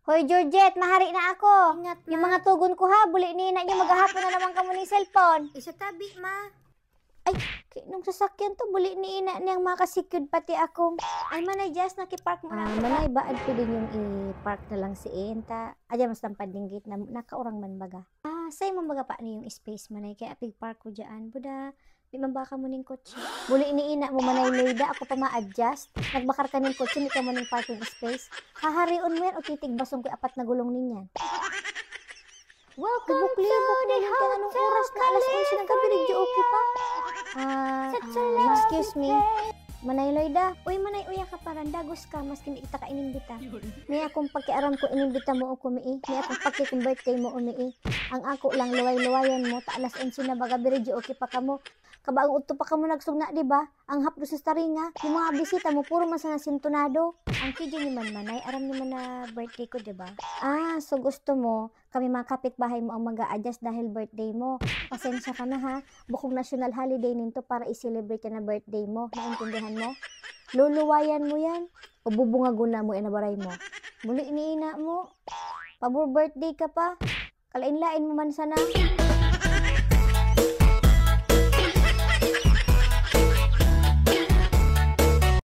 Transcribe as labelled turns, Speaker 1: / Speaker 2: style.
Speaker 1: Hoy, Georgette, mahari na ako.
Speaker 2: Ingat na.
Speaker 1: Yung mga tugon ko ha, buli ni na niyo maghahapon na naman kamo ni cellphone.
Speaker 2: Isa tabi, ma.
Speaker 1: Nung sasakyan to, buli ni ina niyang makasikyod pati akong.
Speaker 2: Ay, manay, Jess, nakipark mo na.
Speaker 1: Manay, baad ko din yung i-park na lang si Enta. Adya, mas tampadinggit na nakaurang man baga. Say mo baga pa ni yung space manay, kaya pig park ko dyan. Buda, di man baka mo ning kotse. Buli ni ina mo manay Loida, ako pa ma-adjust. Nagbakar ka ning kotse, ni ka mo ning parking space. Haharion mo yan o titigbasong ko 4 na gulong ninyan.
Speaker 2: Welcome
Speaker 1: Libok-libok
Speaker 2: to
Speaker 1: na
Speaker 2: the
Speaker 1: yung anong
Speaker 2: Hotel
Speaker 1: oras na alas 11 ng gabi, rin okay pa. Excuse me. Manay Loida, uy manay uya ka paran dagos ka mas kini kita ka inimbita. May akong pagkiaram ko inimbita mo o kumii. May akong pagki birthday mo umii. Ang ako lang luway-luwayan mo ta alas 11 na baga biri okay pa kamo. Kabaang udto pa kamo nagsugna di ba? Ang hapdo sa staringa, yung mga bisita mo puro man sa nasintonado. Ang kidyo ni man manay, aram ni man na birthday ko di ba? So gusto mo kami mga kapitbahay mo ang mag-a-adjust dahil birthday mo. Pasensya ka na ha. Bukong national holiday ninto para i-celebrate ka na birthday mo. Naintindihan mo? Luluwayan mo yan. O bubungaguna mo inabaray mo. Muli iniina mo. Pabor birthday ka pa. Kalain-lain mo man sana.